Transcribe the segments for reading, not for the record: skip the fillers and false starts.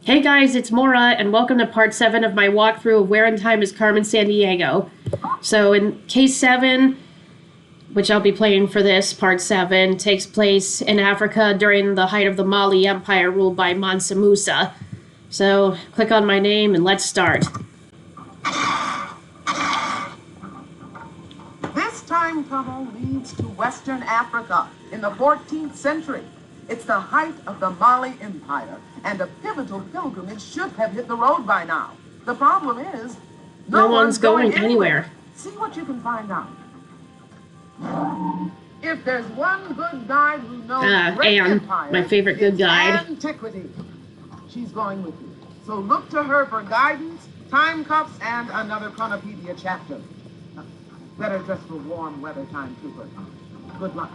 Hey guys, it's Maura, and welcome to part 7 of my walkthrough of Where in Time Is Carmen Sandiego. So in case 7, which I'll be playing for this, part 7, takes place in Africa during the height of the Mali Empire ruled by Mansa Musa. So click on my name and let's start. This time tunnel leads to Western Africa in the 14th century. It's the height of the Mali Empire, and a pivotal pilgrimage should have hit the road by now. The problem is, no one's going anywhere. See what you can find out. If there's one good guide who knows Anne, empire, my favorite good guide. Antiquity. She's going with you. So look to her for guidance, time cuffs, and another Chronopedia chapter. Better dress for warm weather time, Trooper. Good luck.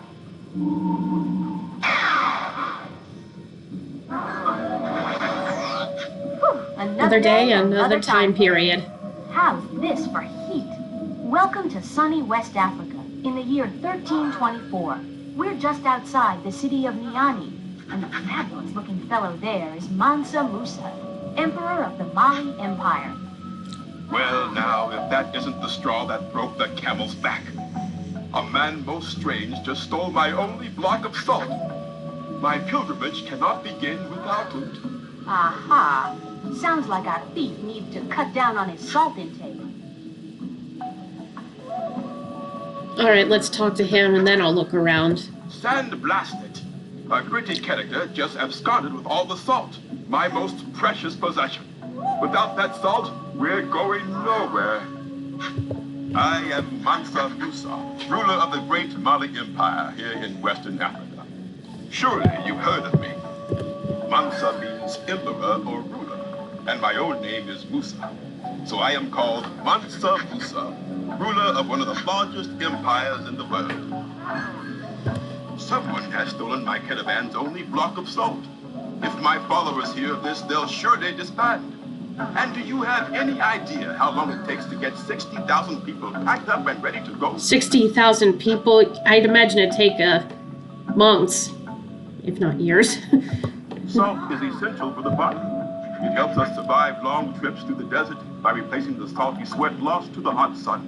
Another day, another time period. How's this for heat? Welcome to sunny West Africa in the year 1324. We're just outside the city of Niani, and the fabulous-looking fellow there is Mansa Musa, Emperor of the Mali Empire. Well, now, if that isn't the straw that broke the camel's back. A man most strange just stole my only block of salt. My pilgrimage cannot begin without it. Aha! Sounds like our thief needs to cut down on his salt intake. Alright, let's talk to him and then I'll look around. Sand blast it. A gritty character just absconded with all the salt, my most precious possession. Without that salt, we're going nowhere. I am Mansa Musa, ruler of the great Mali Empire here in Western Africa. Surely you've heard of me. Mansa means emperor or ruler, and my own name is Musa. So I am called Mansa Musa, ruler of one of the largest empires in the world. Someone has stolen my caravan's only block of salt. If my followers hear of this, they'll surely disband. And do you have any idea how long it takes to get 60,000 people packed up and ready to go? 60,000 people? I'd imagine it'd take months, if not years. Salt is essential for the body. It helps us survive long trips through the desert by replacing the salty sweat lost to the hot sun.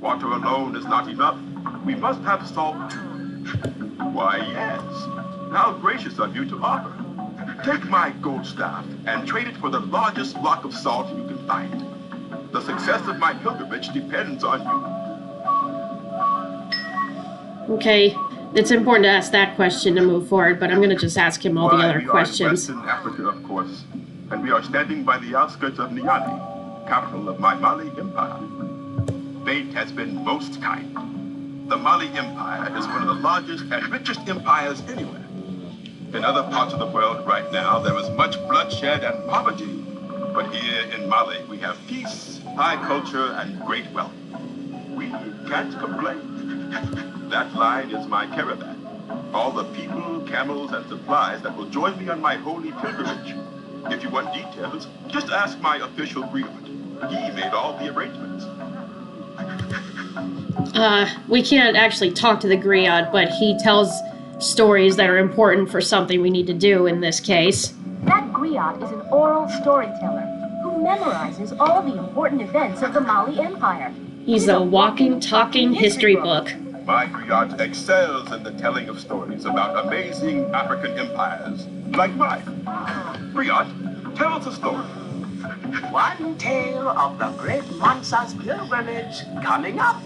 Water alone is not enough. We must have salt too. Why, yes. How gracious of you to offer. Take my gold staff and trade it for the largest block of salt you can find. The success of my pilgrimage depends on you. Okay, it's important to ask that question to move forward, but I'm going to just ask him all the other questions. We are in Western Africa, of course, and we are standing by the outskirts of Niani, capital of my Mali Empire. Fate has been most kind. The Mali Empire is one of the largest and richest empires anywhere. In other parts of the world right now, there is much bloodshed and poverty. But here in Mali, we have peace, high culture, and great wealth. We can't complain. That line is my caravan. All the people, camels, and supplies that will join me on my holy pilgrimage. If you want details, just ask my official griot. He made all the arrangements. We can't actually talk to the griot, but he tells stories that are important for something we need to do in this case. That griot is an oral storyteller who memorizes all the important events of the Mali Empire. He's a walking, talking history book. My griot excels in the telling of stories about amazing African empires, like mine. Griot, tell us a story. One tale of the great Mansa's pilgrimage coming up.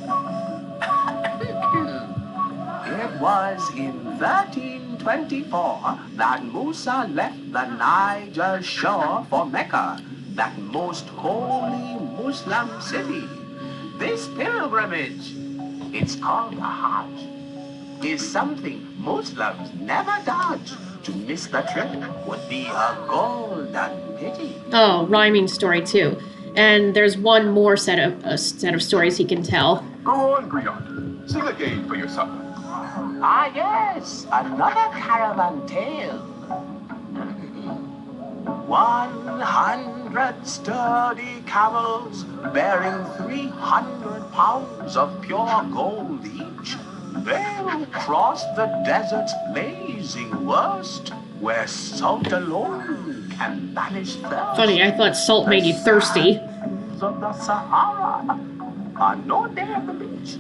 It was in 1324 that Musa left the Niger shore for Mecca, that most holy Muslim city. This pilgrimage, it's called the Hajj, is something Muslims never dodge. To miss the trip would be a golden pity. Oh, rhyming story too. And there's one more set of stories he can tell. Go on, griot. Sing again for your supper. Ah, yes, another caravan tale. 100 sturdy camels bearing 300 pounds of pure gold each. They'll cross the desert's blazing worst, where salt alone and banish thirst. Funny, I thought salt made you thirsty. Sands of the Sahara are no day at the beach.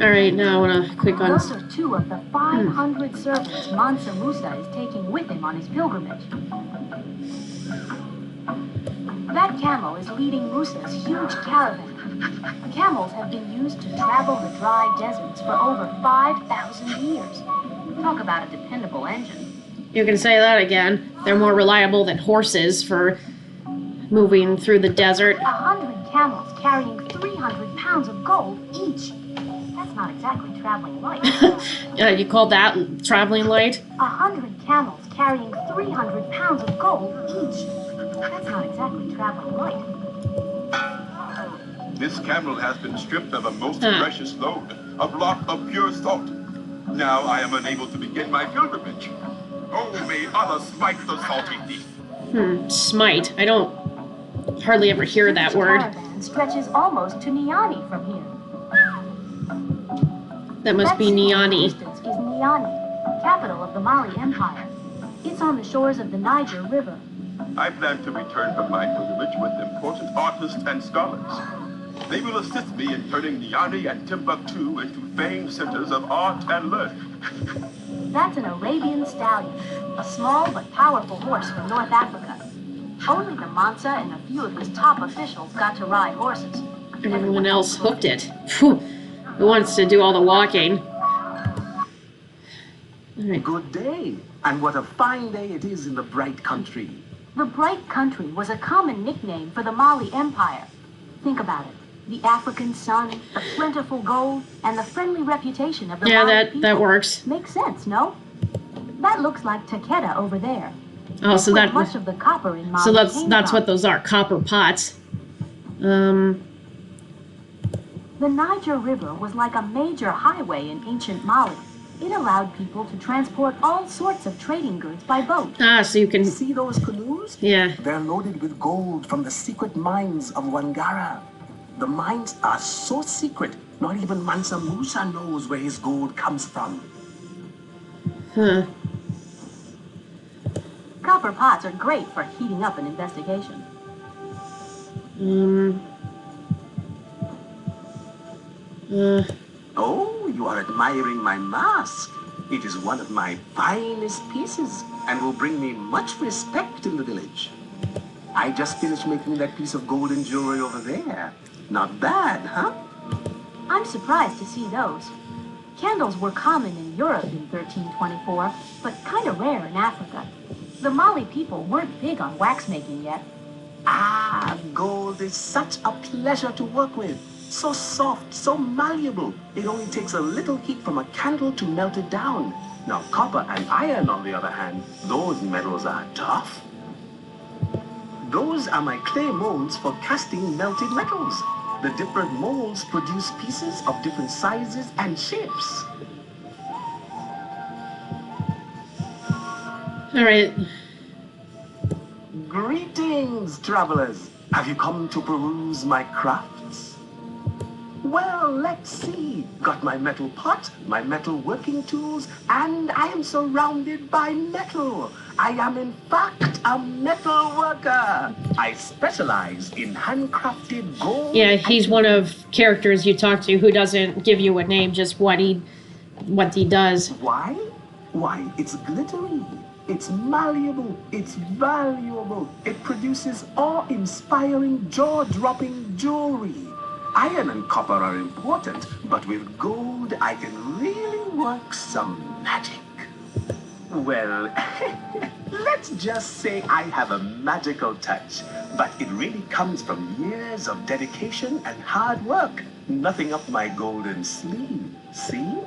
Alright, now I want to click on... Those are 2 of the 500 servants Mansa Musa is taking with him on his pilgrimage. That camel is leading Musa's huge caravan. Camels have been used to travel the dry deserts for over 5,000 years. Talk about a dependable engine. You can say that again. They're more reliable than horses for moving through the desert. 100 camels carrying 300 pounds of gold each. That's not exactly traveling light. You call that traveling light? 100 camels carrying 300 pounds of gold each. That's not exactly traveling light. This camel has been stripped of a most precious load, a block of pure salt. Now I am unable to begin my pilgrimage. Oh, may Allah smite the salty thief. Smite. I don't hardly ever hear that The word. caravan stretches almost to Niani from here. That must be That city Niani. distance is Niani, capital of the Mali Empire. It's on the shores of the Niger River. I plan to return from my pilgrimage with important artists and scholars. They will assist me in turning Niani and Timbuktu into famed centers of art and learning. That's an Arabian stallion, a small but powerful horse from North Africa. Only the Mansa and a few of his top officials got to ride horses. Everyone else hooked it. Phew. Who wants to do all the walking? Alright. Good day, and what a fine day it is in the bright country. The Bright Country was a common nickname for the Mali Empire. Think about it. The African sun, the plentiful gold, and the friendly reputation of the Yeah, Mali people. that works. Makes sense, no? That looks like Takeda over there. Oh, so Where that much of the copper in Mali so that's came what from. those are, copper pots. The Niger River was like a major highway in ancient Mali. It allowed people to transport all sorts of trading goods by boat. So you can See those canoes? yeah. They're loaded with gold from the secret mines of Wangara. The mines are so secret, not even Mansa Musa knows where his gold comes from. Huh. Copper pots are great for heating up an investigation. Oh, you are admiring my mask. It is one of my finest pieces and will bring me much respect in the village. I just finished making that piece of golden jewelry over there. Not bad, huh? I'm surprised to see those. Candles were common in Europe in 1324, but kind of rare in Africa. The Mali people weren't big on wax making yet. Ah, gold is such a pleasure to work with. So soft, so malleable. It only takes a little heat from a candle to melt it down. Now, copper and iron, on the other hand, those metals are tough. Those are my clay molds for casting melted metals. The different molds produce pieces of different sizes and shapes. Alright. Greetings, travelers. Have you come to peruse my crafts? Well, let's see. Got my metal pot, my metal working tools, and I am surrounded by metal. I am, in fact, a metal worker. I specialize in handcrafted gold. Yeah, he's one of characters you talk to who doesn't give you a name, just what he does. Why? Why, it's glittery. It's malleable. It's valuable. It produces awe-inspiring, jaw-dropping jewelry. Iron and copper are important, but with gold, I can really work some magic. Well, let's just say I have a magical touch, but it really comes from years of dedication and hard work. Nothing up my golden sleeve, see?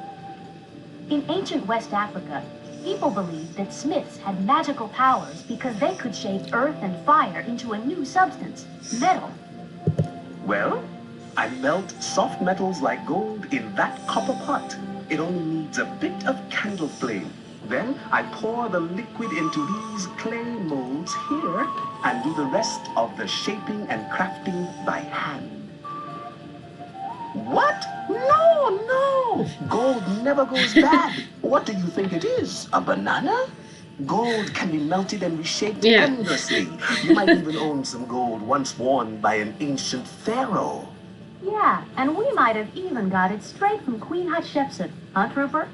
In ancient West Africa, people believed that smiths had magical powers because they could shape earth and fire into a new substance, metal. Well, I melt soft metals like gold in that copper pot. It only needs a bit of candle flame. Then I pour the liquid into these clay molds here and do the rest of the shaping and crafting by hand. What? No, no! Gold never goes bad. What do you think it is? A banana? Gold can be melted and reshaped Yeah. endlessly. You might even own some gold once worn by an ancient pharaoh. Yeah, and we might have even got it straight from Queen Hatshepsut, huh, Trooper?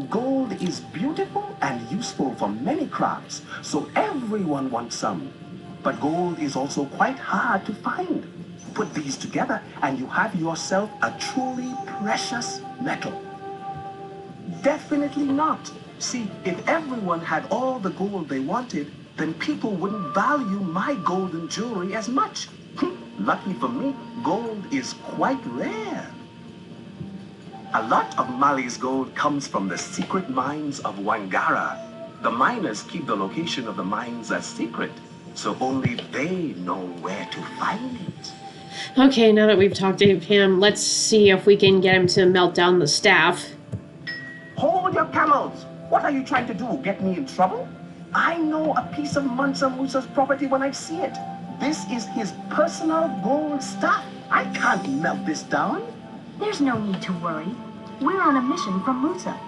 Gold is beautiful and useful for many crafts, so everyone wants some. But gold is also quite hard to find. Put these together and you have yourself a truly precious metal. Definitely not. See, if everyone had all the gold they wanted, then people wouldn't value my golden jewelry as much. Lucky for me, gold is quite rare. A lot of Mali's gold comes from the secret mines of Wangara. The miners keep the location of the mines a secret, so only they know where to find it. Okay, now that we've talked to him, let's see if we can get him to melt down the staff. Hold your camels! What are you trying to do? Get me in trouble? I know a piece of Mansa Musa's property when I see it. This is his personal gold stuff. I can't melt this down. There's no need to worry. We're on a mission from Musa.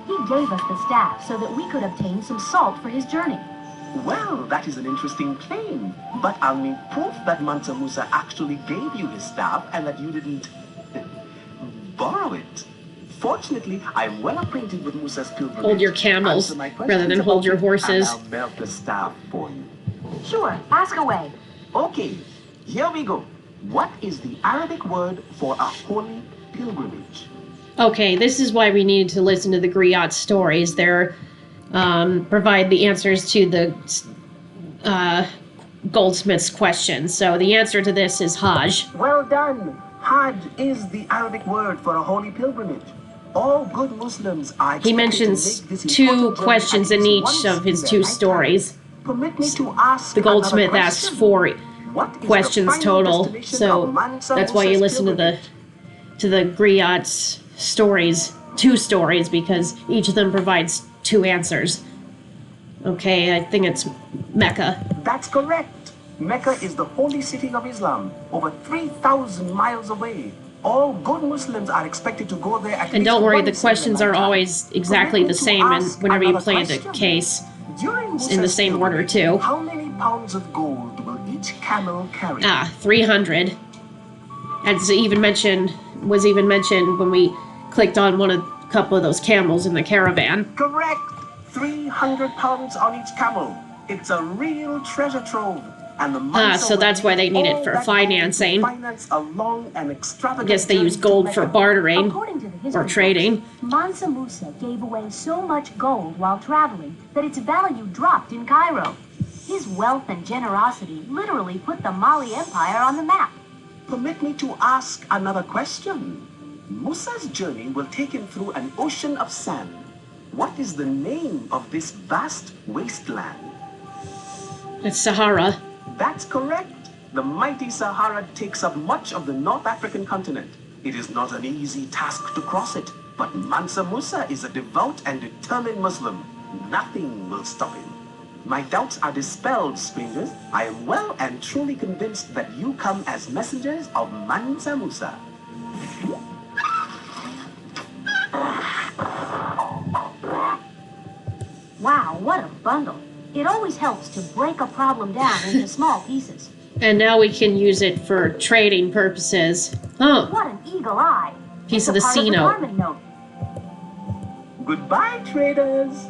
He gave us the staff so that we could obtain some salt for his journey. Well, that is an interesting claim. But I'll need proof that Mansa Musa actually gave you his staff and that you didn't borrow it. Fortunately, I'm well acquainted with Musa's pilgrimage. Hold your camels Answer my rather than questions hold about your it, horses. and I'll melt the staff for you. Sure, ask away. Okay, here we go. What is the Arabic word for a holy pilgrimage? Okay, this is why we needed to listen to the griot stories. They're provide the answers to the goldsmith's questions. So the answer to this is Hajj. Well done. Hajj is the Arabic word for a holy pilgrimage. All good Muslims are He expected mentions to make this two important journey questions at in least each once of his in two their stories. lifetime. Permit me to ask The goldsmith another asks question. 4 What is the questions final total, destination so of Mansa that's why you Musa's listen pilgrimage? to the griot's stories, 2 stories, because each of them provides 2 answers. Okay, I think it's Mecca. That's correct. Mecca is the holy city of Islam, over 3,000 miles away. All good Muslims are expected to go there at And least don't worry, the once in their questions are lifetime. always exactly Permit me the to same and ask whenever you another play the question. case. During in the Musa's same order, pilgrimage, too. How many pounds of gold will each camel carry? 300. As was even mentioned when we clicked on a couple of those camels in the caravan. Correct. 300 pounds on each camel. It's a real treasure trove. And the Mansa So that's will why they use need it all for that gold to financing. finance a long and I extravagant guess they use journey to gold for Mecca. bartering According to the history or trading. books, Mansa Musa gave away so much gold while traveling that its value dropped in Cairo. His wealth and generosity literally put the Mali Empire on the map. Permit me to ask another question. Musa's journey will take him through an ocean of sand. What is the name of this vast wasteland? It's Sahara. That's correct. The mighty Sahara takes up much of the North African continent. It is not an easy task to cross it, but Mansa Musa is a devout and determined Muslim. Nothing will stop him. My doubts are dispelled, strangers. I am well and truly convinced that you come as messengers of Mansa Musa. Wow, what a bundle. It always helps to break a problem down into small pieces. And now we can use it for trading purposes. Oh, What an eagle eye. piece It's of the a part C note. Carmen note. Goodbye, traders.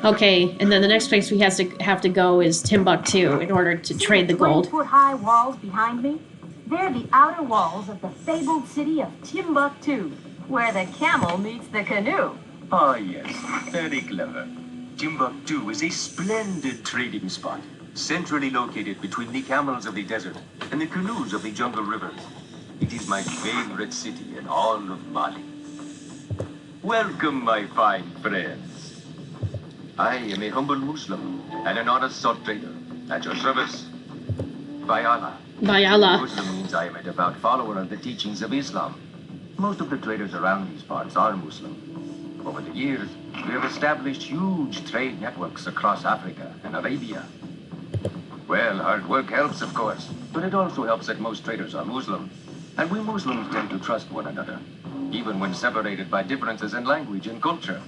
Okay, and then the next place we have to go is Timbuktu in order to See trade the gold. 20-foot-high walls behind me? They're the outer walls of the fabled city of Timbuktu, where the camel meets the canoe. Ah, yes. Very clever. Timbuktu is a splendid trading spot, centrally located between the camels of the desert and the canoes of the jungle rivers. It is my favorite city in all of Mali. Welcome, my fine friends. I am a humble Muslim and an honest salt trader. At your service. By Allah. By Allah. Muslim means I am a devout follower of the teachings of Islam. Most of the traders around these parts are Muslim. Over the years, we have established huge trade networks across Africa and Arabia. Well, hard work helps, of course, but it also helps that most traders are Muslim. And we Muslims tend to trust one another, even when separated by differences in language and culture.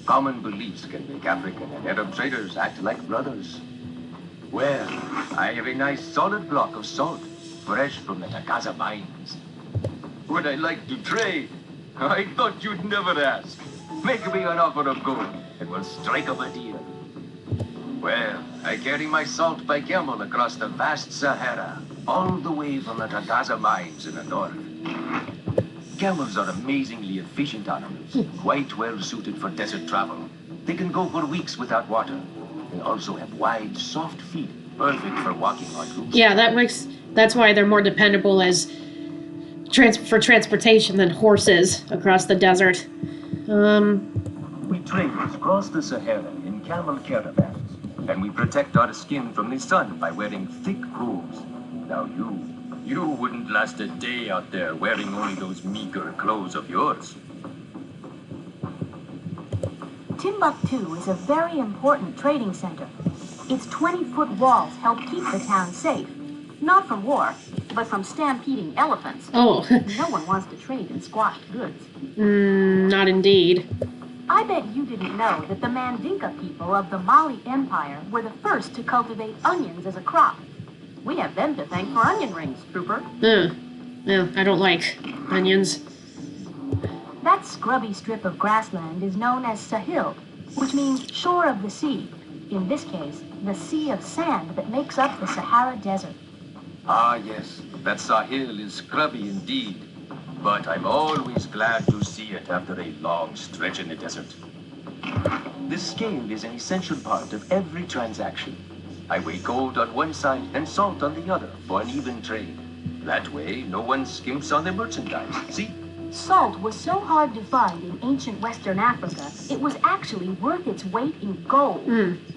Common beliefs can make African and Arab traders act like brothers. Well, I have a nice solid block of salt, fresh from the Tagaza mines. Would I like to trade? I thought you'd never ask. Make me an offer of gold, and we'll strike up a deal. Well, I carry my salt by camel across the vast Sahara, all the way from the Tagaza mines in the north. Camels are amazingly efficient animals, quite well suited for desert travel. They can go for weeks without water. They also have wide, soft feet, perfect for walking on roofs. Yeah, that's why they're more dependable as for transportation than horses across the desert. We traders cross the Sahara in camel caravans, and we protect our skin from the sun by wearing thick robes. Now you wouldn't last a day out there wearing only those meager clothes of yours. Timbuktu is a very important trading center. Its 20-foot walls help keep the town safe. Not from war, but from stampeding elephants. Oh. No one wants to trade in squashed goods. Not indeed. I bet you didn't know that the Mandinka people of the Mali Empire were the first to cultivate onions as a crop. We have them to thank for onion rings, Trooper. Well, I don't like onions. That scrubby strip of grassland is known as Sahil, which means shore of the sea. In this case, the sea of sand that makes up the Sahara Desert. Ah, yes, that Sahil is scrubby indeed. But I'm always glad to see it after a long stretch in the desert. The scale is an essential part of every transaction. I weigh gold on one side and salt on the other for an even trade. That way, no one skimps on the merchandise. See? Salt was so hard to find in ancient Western Africa, it was actually worth its weight in gold.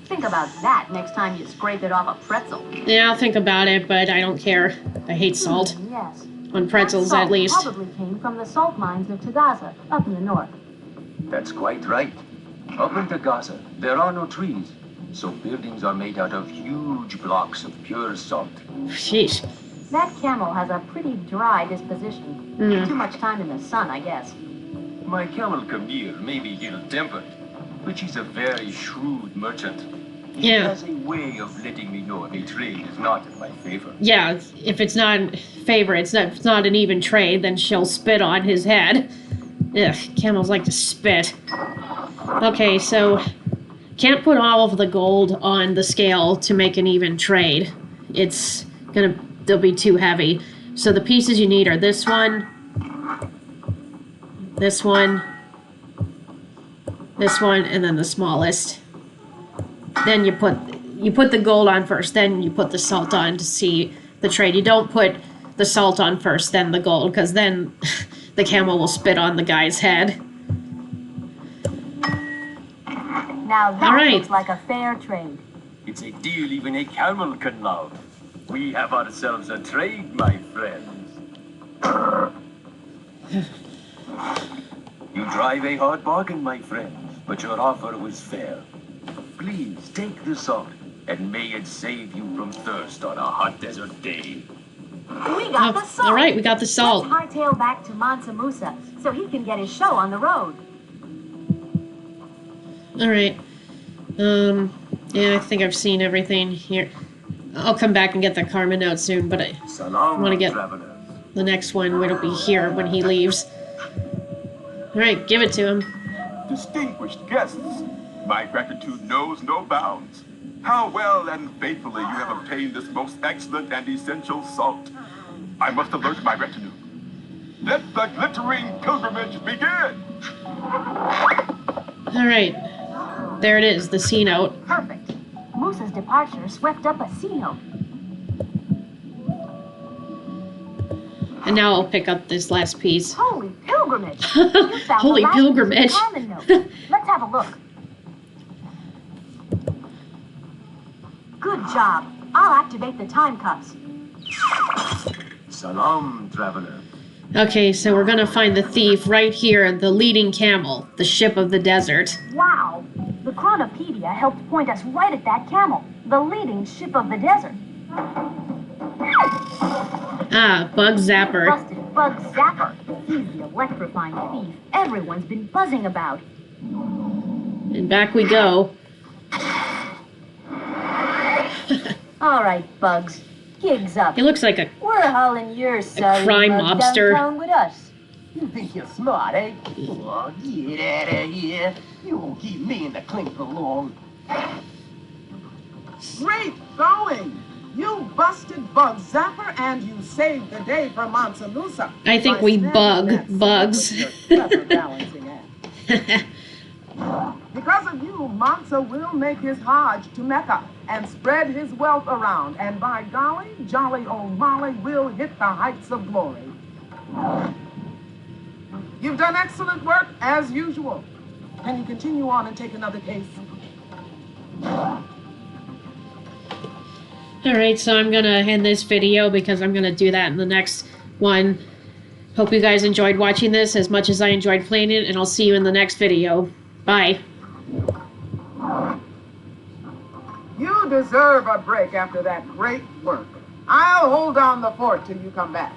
Think about that next time you scrape it off a pretzel. Yeah, I'll think about it, but I don't care. I hate salt. Yes. On pretzels, That at least. salt probably came from the salt mines of Tagaza, up in the north. That's quite right. Up in Gaza, there are no trees, so buildings are made out of huge blocks of pure salt. Sheesh. That camel has a pretty dry disposition. Too much time in the sun, I guess. My camel Kabir may be ill-tempered, but he's a very shrewd merchant. He Yeah. has a way of letting me know if a trade is not in my favor. Yeah, if it's not in favor, it's not an even trade, then she'll spit on his head. Ugh, camels like to spit. Okay, so can't put all of the gold on the scale to make an even trade. They'll be too heavy. So the pieces you need are this one, this one, and then the smallest. Then you put the gold on first, then you put the salt on to see the trade. You don't put the salt on first, then the gold, because then the camel will spit on the guy's head. Now that All right. looks like a fair trade. It's a deal even a camel can love. We have ourselves a trade, my friends. You drive a hard bargain, my friends, but your offer was fair. Please take the salt, and may it save you from thirst on a hot desert day. We got the salt. All right, we got the salt. Let's hightail back to Mansa Musa so he can get his show on the road. All right. Yeah, I think I've seen everything here. I'll come back and get the Carmen note soon, but I Salam, want to get travelers. the next one. It'll be here when he leaves. All right, give it to him. Distinguished guests, my gratitude knows no bounds. How well and faithfully you have obtained this most excellent and essential salt. I must alert my retinue. Let the glittering pilgrimage begin! All right. There it is, the C note. Perfect. Musa's departure swept up a C note. And now I'll pick up this last piece. Holy pilgrimage! You found Holy the last pilgrimage. piece of Carmen note. Let's have a look. Good job. I'll activate the time cuffs. Salam, traveler. Okay, so we're gonna find the thief right here, the leading camel, the ship of the desert. Wow! The Chronopedia helped point us right at that camel, the leading ship of the desert. Ah, Bug Zapper. Busted Bug Zapper. He's the electrifying thief everyone's been buzzing about. And back we go. All right, Bugs. Gig's up. He looks like a We're hauling your side crime of the mug mobster. downtown with us. You think you're smart, eh? Oh, get out of here. You won't keep me in the clink for long. Great going! You busted Bug Zapper and you saved the day for Mansa Musa. I think by we snagging bug that bugs. sword with your clever balancing act. Because of you, Mansa will make his Hajj to Mecca and spread his wealth around. And by golly, jolly old Molly will hit the heights of glory. You've done excellent work, as usual. Can you continue on and take another case? Alright, so I'm gonna end this video because I'm gonna do that in the next one. Hope you guys enjoyed watching this as much as I enjoyed playing it, and I'll see you in the next video. Bye. You deserve a break after that great work. I'll hold down the fort till you come back.